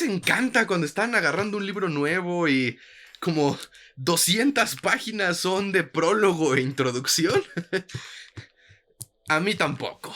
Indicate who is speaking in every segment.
Speaker 1: encanta cuando están agarrando un libro nuevo y como 200 páginas son de prólogo e introducción? A mí tampoco.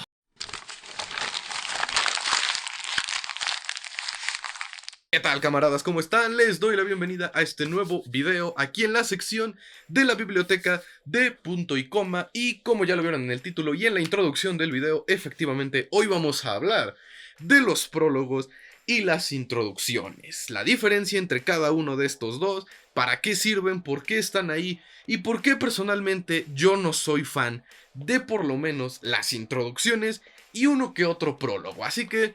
Speaker 1: ¿Qué tal, camaradas? ¿Cómo están? Les doy la bienvenida a este nuevo video aquí en la sección de la biblioteca de Punto y Coma. Y como ya lo vieron en el título y en la introducción del video, efectivamente hoy vamos a hablar de los prólogos y las introducciones. La diferencia entre cada uno de estos dos, para qué sirven, por qué están ahí y por qué personalmente yo no soy fan de por lo menos las introducciones y uno que otro prólogo. Así que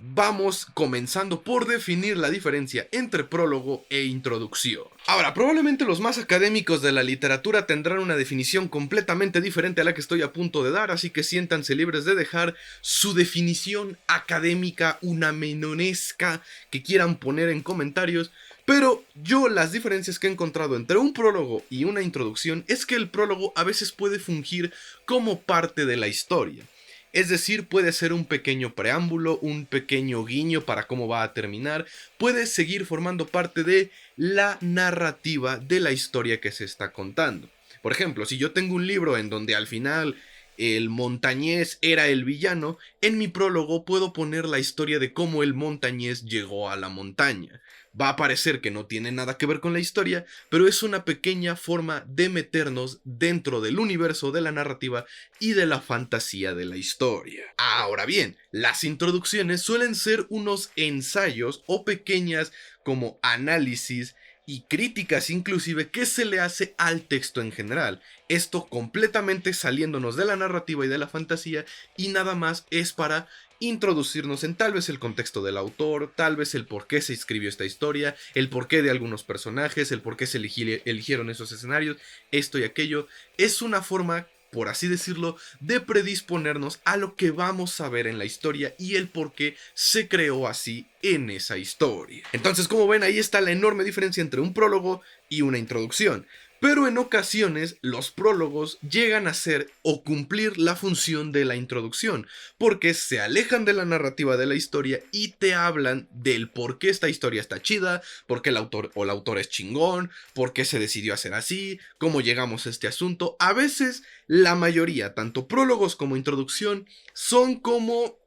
Speaker 1: vamos comenzando por definir la diferencia entre prólogo e introducción. Ahora, probablemente los más académicos de la literatura tendrán una definición completamente diferente a la que estoy a punto de dar, así que siéntanse libres de dejar su definición académica, una menonesca, que quieran poner en comentarios. Pero yo las diferencias que he encontrado entre un prólogo y una introducción es que el prólogo a veces puede fungir como parte de la historia. Es decir, puede ser un pequeño preámbulo, un pequeño guiño para cómo va a terminar, puede seguir formando parte de la narrativa de la historia que se está contando. Por ejemplo, si yo tengo un libro en donde al final el montañés era el villano, en mi prólogo puedo poner la historia de cómo el montañés llegó a la montaña. Va a parecer que no tiene nada que ver con la historia, pero es una pequeña forma de meternos dentro del universo de la narrativa y de la fantasía de la historia. Ahora bien, las introducciones suelen ser unos ensayos o pequeñas como análisis y críticas inclusive que se le hace al texto en general. Esto completamente saliéndonos de la narrativa y de la fantasía, y nada más es para introducirnos en tal vez el contexto del autor, tal vez el por qué se escribió esta historia, el porqué de algunos personajes, el por qué se eligieron esos escenarios, esto y aquello. Es una forma, por así decirlo, de predisponernos a lo que vamos a ver en la historia y el por qué se creó así en esa historia. Entonces, como ven, ahí está la enorme diferencia entre un prólogo y una introducción. Pero en ocasiones los prólogos llegan a ser o cumplir la función de la introducción, porque se alejan de la narrativa de la historia y te hablan del por qué esta historia está chida, por qué el autor o la autora es chingón, por qué se decidió hacer así, cómo llegamos a este asunto. A veces la mayoría, tanto prólogos como introducción, son como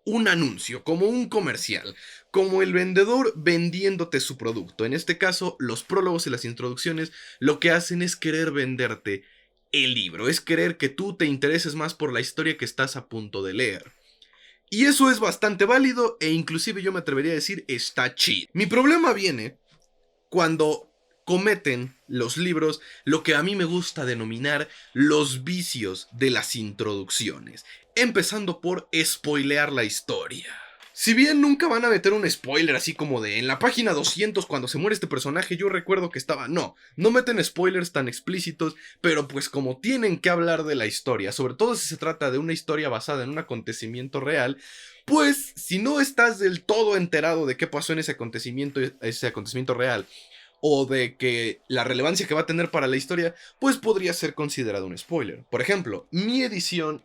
Speaker 1: un anuncio, como un comercial, como el vendedor vendiéndote su producto. En este caso, los prólogos y las introducciones lo que hacen es querer venderte el libro, es querer que tú te intereses más por la historia que estás a punto de leer. Y eso es bastante válido e inclusive yo me atrevería a decir está chido. Mi problema viene cuando cometen los libros lo que a mí me gusta denominar los vicios de las introducciones, empezando por spoilear la historia. Si bien nunca van a meter un spoiler así como de en la página 200 cuando se muere este personaje yo recuerdo que estaba... No meten spoilers tan explícitos, pero pues como tienen que hablar de la historia, sobre todo si se trata de una historia basada en un acontecimiento real, pues si no estás del todo enterado de qué pasó en ese acontecimiento real, o de que la relevancia que va a tener para la historia, pues podría ser considerado un spoiler. Por ejemplo, mi edición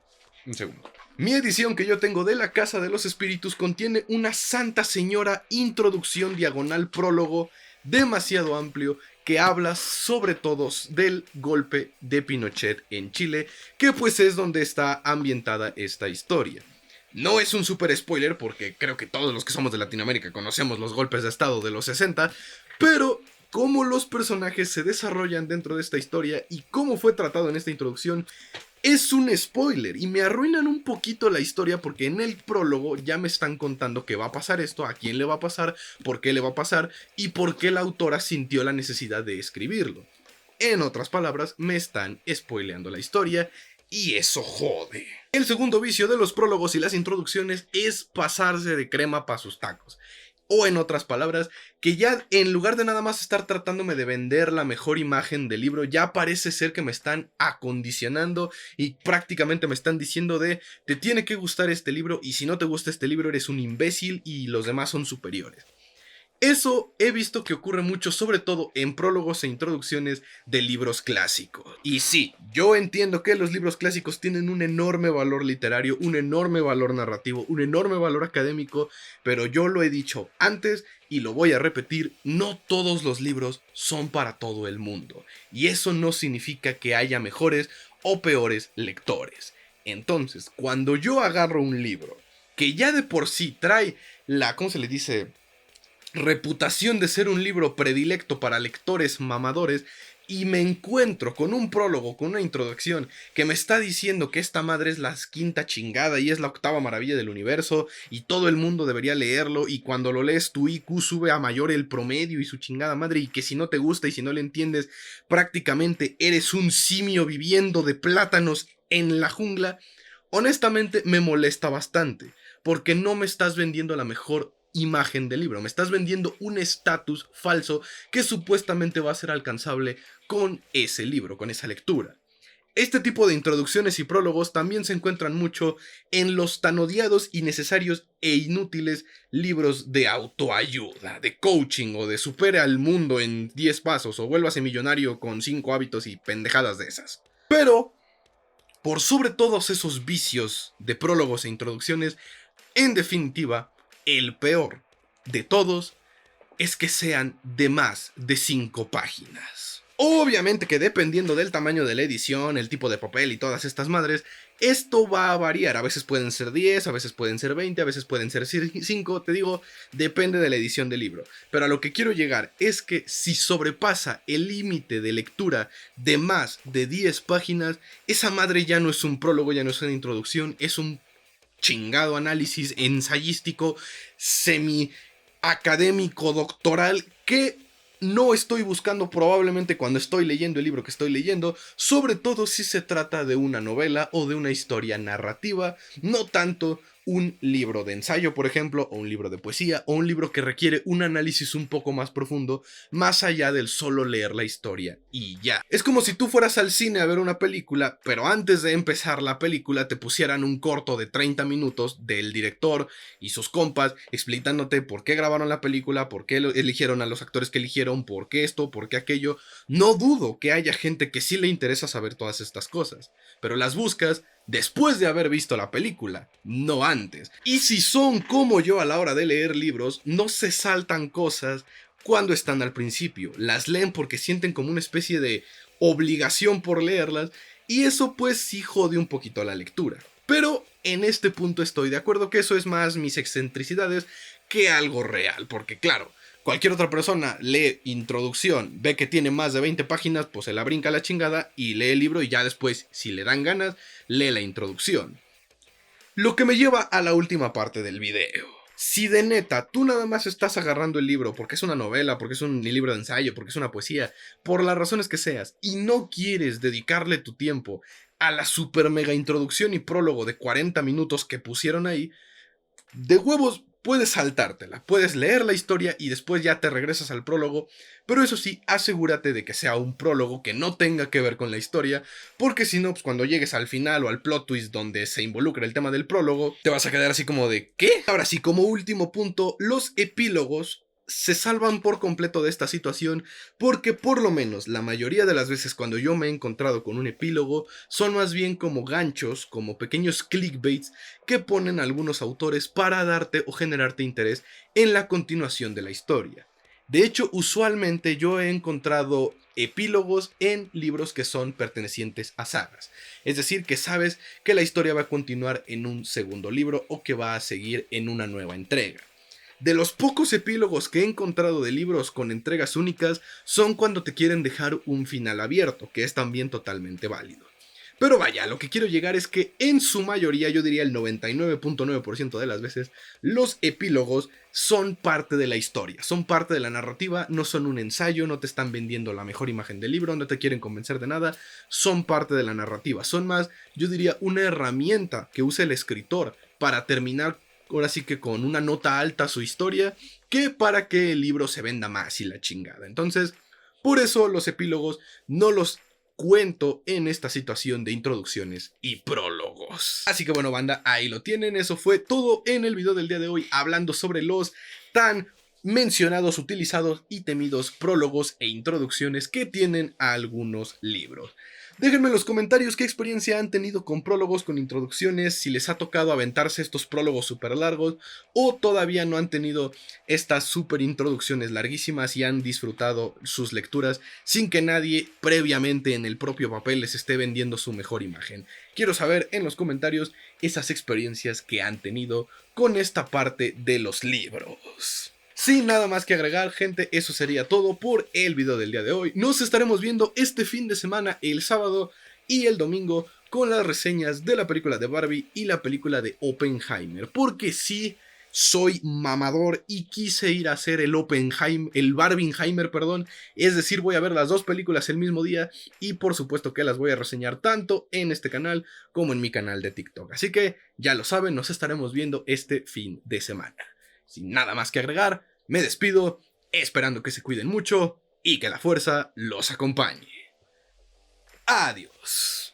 Speaker 1: que yo tengo de La Casa de los Espíritus contiene una Santa Señora introducción diagonal prólogo demasiado amplio que habla sobre todo del golpe de Pinochet en Chile, que pues es donde está ambientada esta historia. No es un super spoiler porque creo que todos los que somos de Latinoamérica conocemos los golpes de estado de los 60, pero cómo los personajes se desarrollan dentro de esta historia y cómo fue tratado en esta introducción es un spoiler y me arruinan un poquito la historia porque en el prólogo ya me están contando que va a pasar esto, a quién le va a pasar, por qué le va a pasar y por qué la autora sintió la necesidad de escribirlo. En otras palabras, me están spoileando la historia y eso jode. El segundo vicio de los prólogos y las introducciones es pasarse de crema para sus tacos. O en otras palabras, que ya en lugar de nada más estar tratándome de vender la mejor imagen del libro, ya parece ser que me están acondicionando y prácticamente me están diciendo de te tiene que gustar este libro y si no te gusta este libro eres un imbécil y los demás son superiores. Eso he visto que ocurre mucho, sobre todo en prólogos e introducciones de libros clásicos. Y sí, yo entiendo que los libros clásicos tienen un enorme valor literario, un enorme valor narrativo, un enorme valor académico, pero yo lo he dicho antes y lo voy a repetir, no todos los libros son para todo el mundo. Y eso no significa que haya mejores o peores lectores. Entonces, cuando yo agarro un libro que ya de por sí trae la, ¿cómo se le dice?, reputación de ser un libro predilecto para lectores mamadores, y me encuentro con un prólogo, con una introducción que me está diciendo que esta madre es la quinta chingada y es la octava maravilla del universo y todo el mundo debería leerlo, y cuando lo lees tu IQ sube a mayor el promedio y su chingada madre, y que si no te gusta y si no le entiendes prácticamente eres un simio viviendo de plátanos en la jungla, honestamente me molesta bastante, porque no me estás vendiendo la mejor imagen del libro, me estás vendiendo un estatus falso que supuestamente va a ser alcanzable con ese libro, con esa lectura. Este tipo de introducciones y prólogos también se encuentran mucho en los tan odiados, innecesarios e inútiles libros de autoayuda, de coaching o de supere al mundo en 10 pasos o vuélvase millonario con 5 hábitos y pendejadas de esas. Pero, por sobre todos esos vicios de prólogos e introducciones, en definitiva, el peor de todos es que sean de más de 5 páginas. Obviamente que dependiendo del tamaño de la edición, el tipo de papel y todas estas madres, esto va a variar. A veces pueden ser 10, a veces pueden ser 20, a veces pueden ser 5, te digo, depende de la edición del libro. Pero a lo que quiero llegar es que si sobrepasa el límite de lectura de más de 10 páginas, esa madre ya no es un prólogo, ya no es una introducción, es un chingado análisis ensayístico, semi académico, doctoral, que no estoy buscando probablemente cuando estoy leyendo el libro que estoy leyendo, sobre todo si se trata de una novela o de una historia narrativa, no tanto un libro de ensayo, por ejemplo, o un libro de poesía, o un libro que requiere un análisis un poco más profundo, más allá del solo leer la historia y ya. Es como si tú fueras al cine a ver una película, pero antes de empezar la película te pusieran un corto de 30 minutos del director y sus compas explicándote por qué grabaron la película, por qué eligieron a los actores que eligieron, por qué esto, por qué aquello. No dudo que haya gente que sí le interesa saber todas estas cosas, pero las buscas después de haber visto la película, no antes. Y si son como yo a la hora de leer libros, no se saltan cosas cuando están al principio. Las leen porque sienten como una especie de obligación por leerlas, y eso pues sí jode un poquito la lectura. Pero en este punto estoy de acuerdo que eso es más mis excentricidades que algo real, porque claro, cualquier otra persona lee introducción, ve que tiene más de 20 páginas, pues se la brinca la chingada y lee el libro, y ya después, si le dan ganas, lee la introducción. Lo que me lleva a la última parte del video. Si de neta tú nada más estás agarrando el libro porque es una novela, porque es un libro de ensayo, porque es una poesía, por las razones que seas, y no quieres dedicarle tu tiempo a la super mega introducción y prólogo de 40 minutos que pusieron ahí, de huevos puedes saltártela, puedes leer la historia y después ya te regresas al prólogo, pero eso sí, asegúrate de que sea un prólogo que no tenga que ver con la historia, porque si no, pues cuando llegues al final o al plot twist donde se involucra el tema del prólogo, te vas a quedar así como de ¿qué? Ahora sí, como último punto, los epílogos se salvan por completo de esta situación, porque por lo menos la mayoría de las veces cuando yo me he encontrado con un epílogo son más bien como ganchos, como pequeños clickbaits que ponen algunos autores para darte o generarte interés en la continuación de la historia. De hecho, usualmente yo he encontrado epílogos en libros que son pertenecientes a sagas, es decir, que sabes que la historia va a continuar en un segundo libro o que va a seguir en una nueva entrega. De los pocos epílogos que he encontrado de libros con entregas únicas son cuando te quieren dejar un final abierto, que es también totalmente válido. Pero vaya, lo que quiero llegar es que en su mayoría, yo diría el 99.9% de las veces, los epílogos son parte de la historia, son parte de la narrativa, no son un ensayo, no te están vendiendo la mejor imagen del libro, no te quieren convencer de nada, son parte de la narrativa, son más, yo diría, una herramienta que usa el escritor para terminar ahora sí que con una nota alta su historia, que para que el libro se venda más y la chingada. Entonces, por eso los epílogos no los cuento en esta situación de introducciones y prólogos. Así que bueno, banda, ahí lo tienen. Eso fue todo en el video del día de hoy, hablando sobre los tan mencionados, utilizados y temidos prólogos e introducciones que tienen a algunos libros. Déjenme en los comentarios qué experiencia han tenido con prólogos, con introducciones, si les ha tocado aventarse estos prólogos súper largos o todavía no han tenido estas súper introducciones larguísimas y han disfrutado sus lecturas sin que nadie previamente en el propio papel les esté vendiendo su mejor imagen. Quiero saber en los comentarios esas experiencias que han tenido con esta parte de los libros. Sin nada más que agregar, gente, eso sería todo por el video del día de hoy. Nos estaremos viendo este fin de semana, el sábado y el domingo, con las reseñas de la película de Barbie y la película de Oppenheimer. Porque sí, soy mamador y quise ir a hacer el Barbieheimer, perdón. Es decir, voy a ver las dos películas el mismo día y por supuesto que las voy a reseñar tanto en este canal como en mi canal de TikTok. Así que, ya lo saben, nos estaremos viendo este fin de semana. Sin nada más que agregar, me despido, esperando que se cuiden mucho y que la fuerza los acompañe. Adiós.